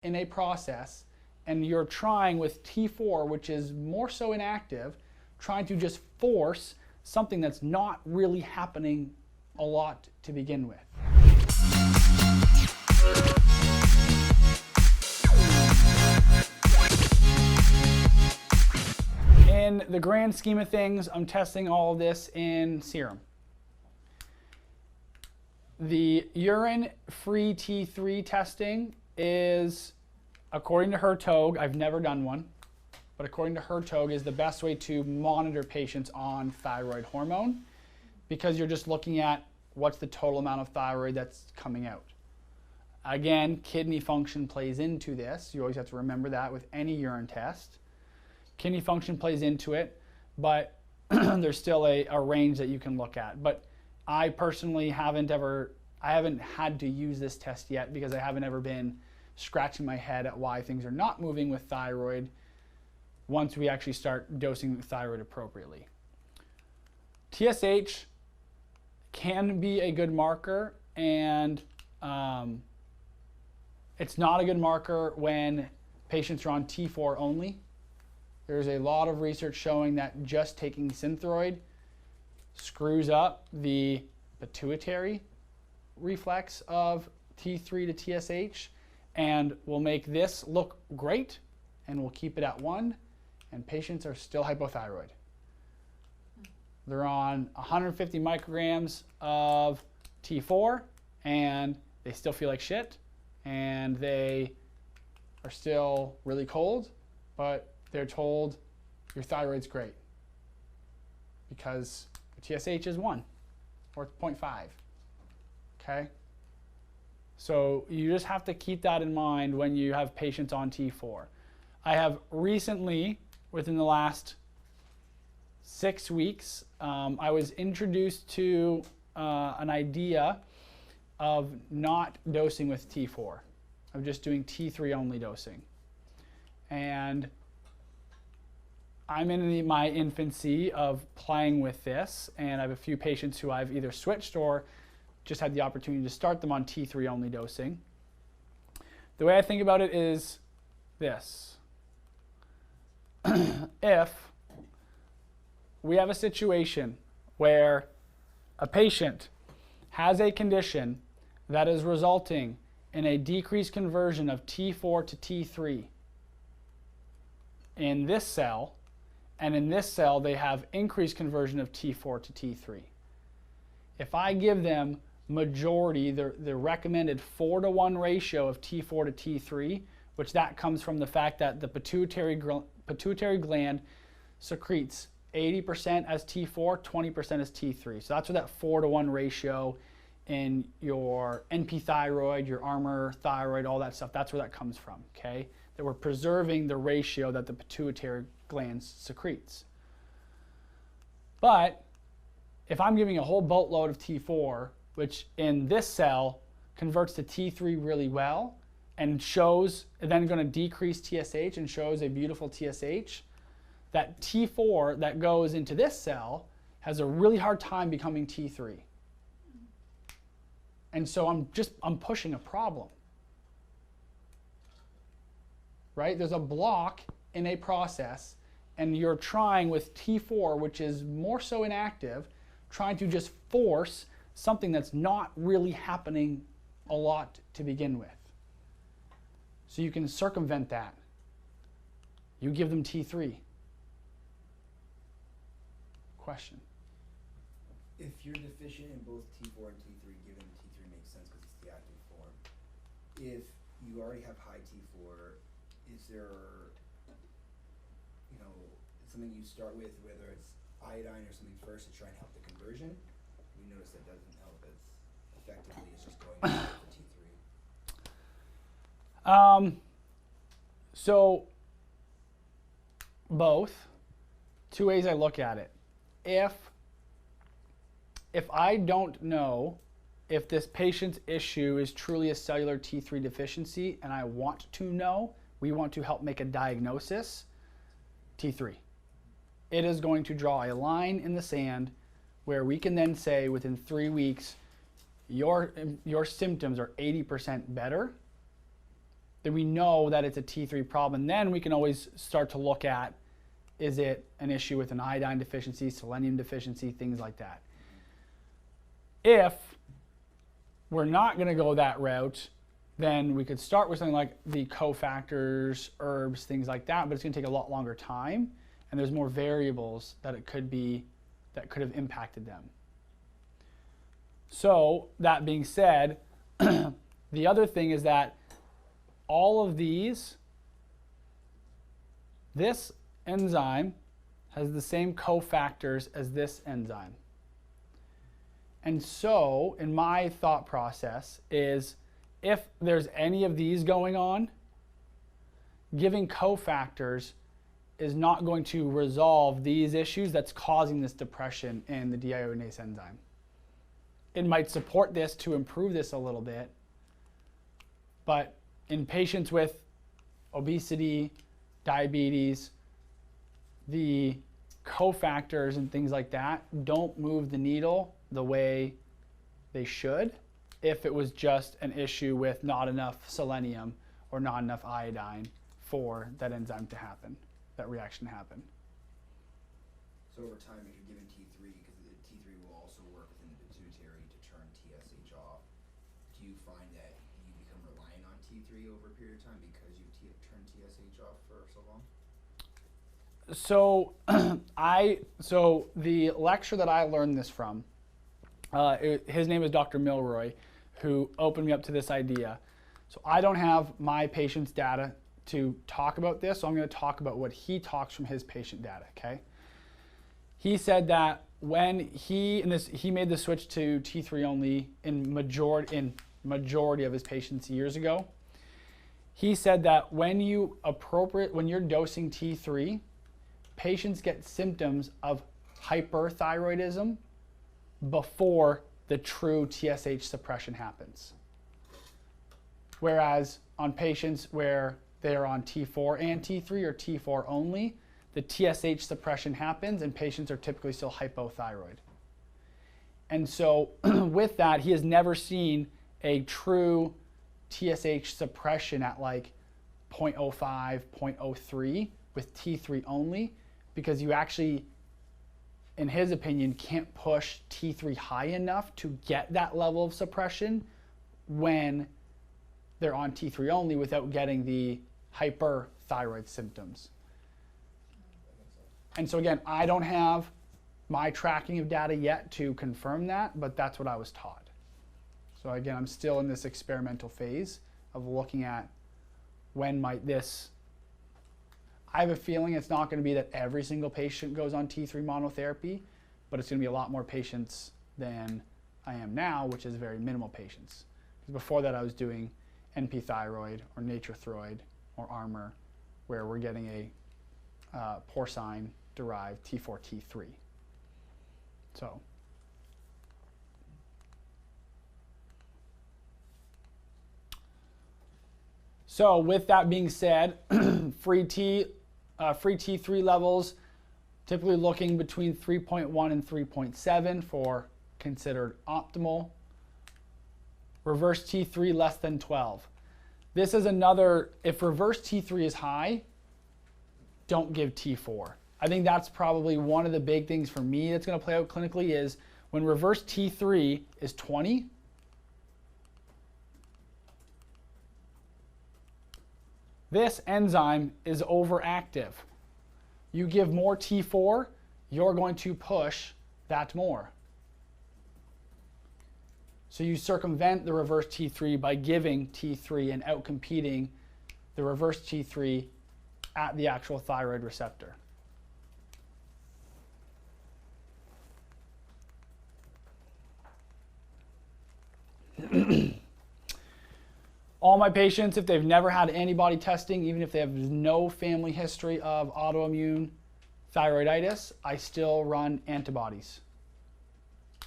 in a process and you're trying with T4, which is more so inactive, trying to just force something that's not really happening a lot to begin with. In the grand scheme of things, I'm testing all of this in serum. The urine-free T3 testing is, according to Hertog, I've never done one, but according to Hertog is the best way to monitor patients on thyroid hormone, because you're just looking at what's the total amount of thyroid that's coming out. Again, kidney function plays into this. You always have to remember that with any urine test. Kidney function plays into it, but there's still a range that you can look at. But I personally haven't had to use this test yet because I haven't ever been scratching my head at why things are not moving with thyroid once we actually start dosing the thyroid appropriately. TSH can be a good marker, and it's not a good marker when patients are on T4 only. There's a lot of research showing that just taking Synthroid screws up the pituitary reflex of T3 to TSH and will make this look great, and we'll keep it at 1, and patients are still hypothyroid. They're on 150 micrograms of T4 and they still feel like shit, and they are still really cold, but they're told your thyroid's great because your TSH is 1 or 0.5. Okay? So you just have to keep that in mind when you have patients on T4. I have recently, within the last 6 weeks, I was introduced to an idea of not dosing with T4, of just doing T3 only dosing. And I'm in my infancy of playing with this, and I have a few patients who I've either switched or just had the opportunity to start them on T3 only dosing. The way I think about it is this. If we have a situation where a patient has a condition that is resulting in a decreased conversion of T4 to T3 in this cell, and in this cell they have increased conversion of T4 to T3. If I give them majority, the recommended 4-to-1 ratio of T4 to T3, which that comes from the fact that the pituitary gland secretes 80% as T4, 20% as T3. So that's what that 4-to-1 ratio in your NP thyroid, your Armour thyroid, all that stuff, that's where that comes from, okay? That we're preserving the ratio that the pituitary gland secretes. But if I'm giving a whole boatload of T4, which in this cell converts to T3 really well and shows, then going to decrease TSH and shows a beautiful TSH, that T4 that goes into this cell has a really hard time becoming T3. And so I'm pushing a problem. Right? There's a block in a process, and you're trying with T4, which is more so inactive, trying to just force something that's not really happening a lot to begin with. So you can circumvent that. You give them T3. Question. If you're deficient in both T4 and T3, given T3 makes sense because it's the active form. If you already have high T4, is there, something you start with, whether it's iodine or something first to try and help the conversion? We notice that doesn't help as effectively as just going to T3. So both. Two ways I look at it. If I don't know if this patient's issue is truly a cellular T3 deficiency and I want to know, we want to help make a diagnosis, T3. It is going to draw a line in the sand where we can then say within 3 weeks, your symptoms are 80% better then we know that it's a T3 problem. And then we can always start to look at, is it an issue with an iodine deficiency, selenium deficiency, things like that. If we're not going to go that route, then we could start with something like the cofactors, herbs, things like that, but it's going to take a lot longer time, and there's more variables that it could be that could have impacted them. So that being said, the other thing is that all of these, this enzyme has the same cofactors as this enzyme. And so, in my thought process is, if there's any of these going on, giving cofactors is not going to resolve these issues that's causing this depression in the deiodinase enzyme. It might support this to improve this a little bit, but in patients with obesity, diabetes, the cofactors and things like that don't move the needle the way they should if it was just an issue with not enough selenium or not enough iodine for that enzyme to happen, that reaction to happen. So over time, if you're given T3, because the T3 will also work within the pituitary to turn TSH off, do you find that you become reliant on T3 over a period of time because you've turned TSH off for so long? So so the lecture that I learned this from, his name is Dr. Milroy, who opened me up to this idea. So I don't have my patient's data to talk about this, so I'm going to talk about what he talks from his patient data, okay? He said that when he made the switch to T3 only in majority of his patients years ago. He said that when you're dosing T3, patients get symptoms of hyperthyroidism before the true TSH suppression happens. Whereas on patients where they are on T4 and T3 or T4 only, the TSH suppression happens and patients are typically still hypothyroid. And so with that, he has never seen a true TSH suppression at like 0.05, 0.03 with T3 only, because you actually, in his opinion, can't push T3 high enough to get that level of suppression when they're on T3 only without getting the hyperthyroid symptoms. And so again, I don't have my tracking of data yet to confirm that, but that's what I was taught. So again, I'm still in this experimental phase of looking at when might this. I have a feeling it's not going to be that every single patient goes on T3 monotherapy, but it's going to be a lot more patients than I am now, which is very minimal patients. Because before that, I was doing NP thyroid or Nature-Throid or Armor, where we're getting a porcine-derived T4, T3. So with that being said, free T3 levels, typically looking between 3.1 and 3.7 for considered optimal. Reverse T3 less than 12. This is another, if reverse T3 is high, don't give T4. I think that's probably one of the big things for me that's going to play out clinically is when reverse T3 is 20, this enzyme is overactive. You give more T4, you're going to push that more. So you circumvent the reverse T3 by giving T3 and outcompeting the reverse T3 at the actual thyroid receptor. All my patients, if they've never had antibody testing, even if they have no family history of autoimmune thyroiditis, I still run antibodies.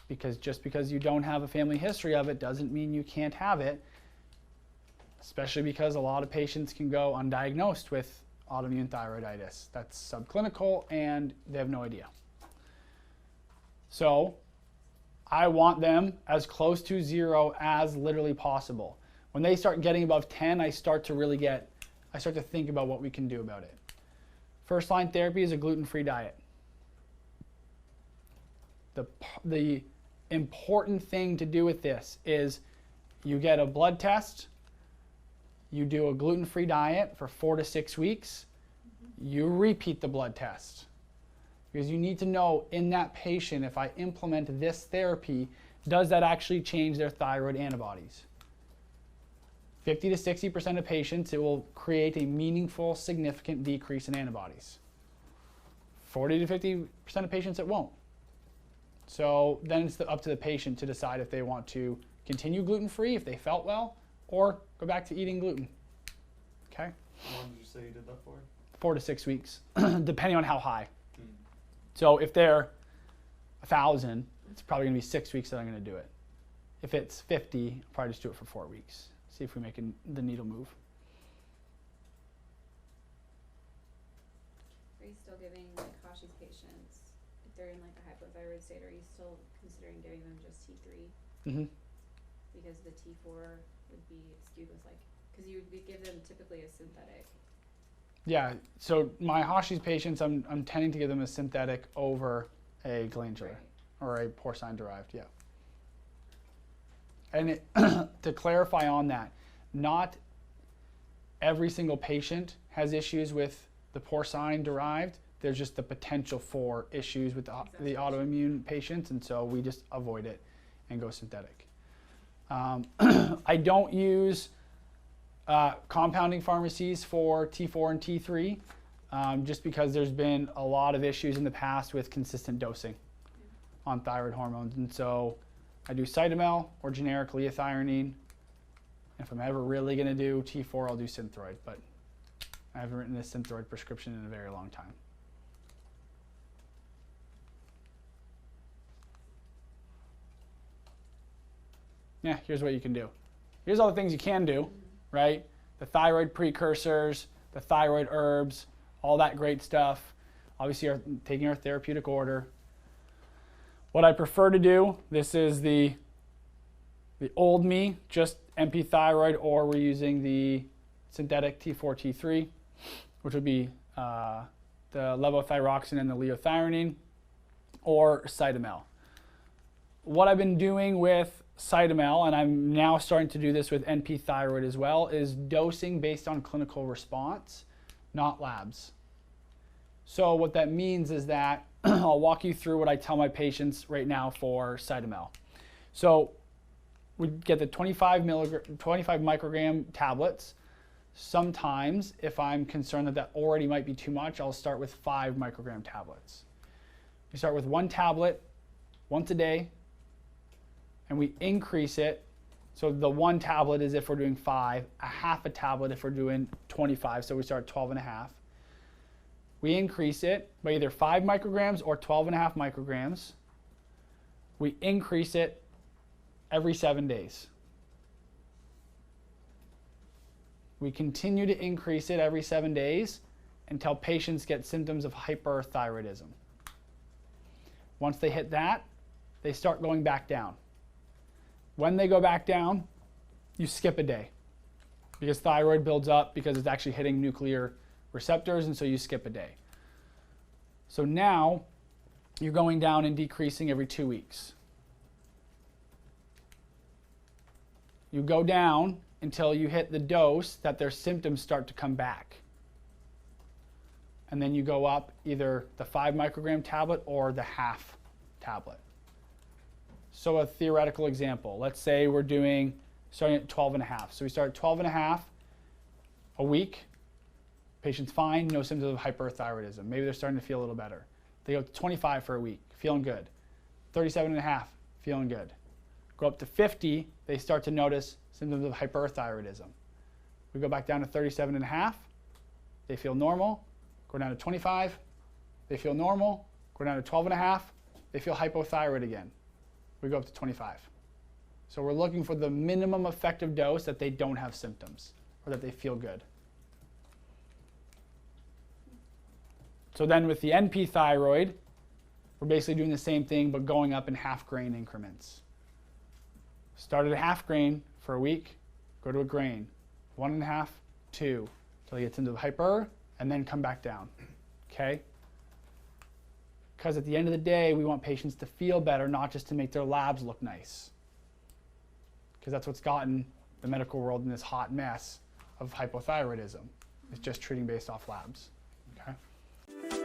Because just because you don't have a family history of it doesn't mean you can't have it, especially because a lot of patients can go undiagnosed with autoimmune thyroiditis. That's subclinical and they have no idea. So I want them as close to zero as literally possible. When they start getting above 10, I start to think about what we can do about it. First line therapy is a gluten-free diet. The important thing to do with this is you get a blood test, you do a gluten-free diet for 4 to 6 weeks, you repeat the blood test. Because you need to know in that patient, if I implement this therapy, does that actually change their thyroid antibodies? 50 to 60% of patients, it will create a meaningful, significant decrease in antibodies. 40 to 50% of patients, it won't. So then it's up to the patient to decide if they want to continue gluten-free, if they felt well, or go back to eating gluten. Okay? How long did you say you did that for? 4 to 6 weeks, depending on how high. So if they're 1,000, it's probably going to be 6 weeks that I'm going to do it. If it's 50, I'll probably just do it for 4 weeks. See if we make the needle move. Are you still giving like Hashi's patients, if they're in like a hypothyroid state, are you still considering giving them just T3? Mm-hmm. Because the T4 would be skewed with like, because you would give them typically a synthetic. Yeah, so my Hashi's patients, I'm tending to give them a synthetic over a glandular or a porcine derived, yeah. And to clarify on that, not every single patient has issues with the porcine derived. There's just the potential for issues with the autoimmune patients, and so we just avoid it and go synthetic. I don't use compounding pharmacies for T4 and T3 just because there's been a lot of issues in the past with consistent dosing on thyroid hormones, and so I do Cytomel or generic liothyronine. If I'm ever really going to do T4, I'll do Synthroid, but I haven't written a Synthroid prescription in a very long time. Yeah, here's what you can do. Here's all the things you can do, right? The thyroid precursors, the thyroid herbs, all that great stuff. Obviously, taking our therapeutic order. What I prefer to do, this is the old me, just NP thyroid, or we're using the synthetic T4, T3, which would be the levothyroxine and the liothyronine, or Cytomel. What I've been doing with Cytomel, and I'm now starting to do this with NP thyroid as well, is dosing based on clinical response, not labs. So what that means is that I'll walk you through what I tell my patients right now for Cytomel. So we get the 25 microgram tablets. Sometimes, if I'm concerned that already might be too much, I'll start with 5 microgram tablets. We start with 1 tablet once a day, and we increase it. So the 1 tablet is if we're doing 5, a half a tablet if we're doing 25, so we start at 12.5. We increase it by either 5 micrograms or 12.5 micrograms. We increase it every 7 days. We continue to increase it every 7 days until patients get symptoms of hyperthyroidism. Once they hit that, they start going back down. When they go back down, you skip a day because thyroid builds up because it's actually hitting nuclear receptors, and so you skip a day. So now you're going down and decreasing every 2 weeks. You go down until you hit the dose that their symptoms start to come back. And then you go up either the 5 microgram tablet or the half tablet. So a theoretical example, let's say we're starting at 12.5. So we start at 12.5 a week. Patient's fine, no symptoms of hyperthyroidism. Maybe they're starting to feel a little better. They go to 25 for a week, feeling good. 37.5, feeling good. Go up to 50, they start to notice symptoms of hyperthyroidism. We go back down to 37.5, they feel normal. Go down to 25, they feel normal. Go down to 12.5, they feel hypothyroid again. We go up to 25. So we're looking for the minimum effective dose that they don't have symptoms or that they feel good. So then with the NP thyroid, we're basically doing the same thing but going up in half grain increments. Start at a half grain for a week, go to a grain, 1.5, 2, till he gets into the hyper, and then come back down, okay? Because at the end of the day, we want patients to feel better, not just to make their labs look nice. Because that's what's gotten the medical world in this hot mess of hypothyroidism. It's just treating based off labs, okay?